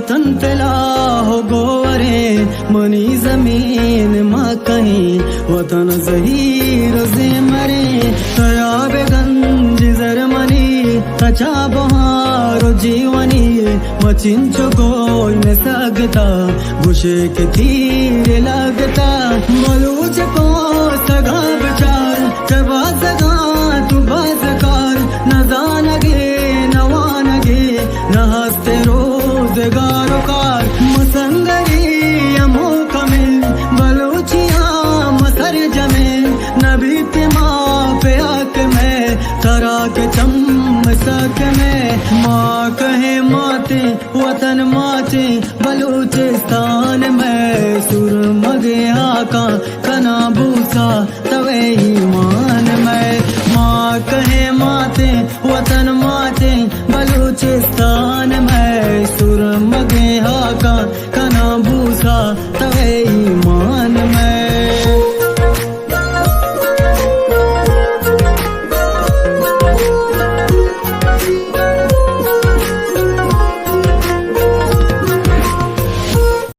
वतन तेला हो गोवरे मनी जमीन मा कहीं वतन जहीर से मरे तया बेगंज जर्मनी तचा बहारो जीवनी मचिंचो कोई न सकता घुशे के तीर लगता मलूच को सगा बचार कबा सगा तू बाजकार न जानगे नवानगे न हस्ते रोजगारों कार मसंगरी यमो कमिल बलूचिया मसर जमे नबी ते माँ पे आक में तरा के चम सक में माँ कहे माते वतन माते बलूचिस्तान में सुर मगे आका कना भूसा तवे ईमान में माँ कहे माते वतन माते बलूचिस्तान में सुर मगे आका कना भूसा तवे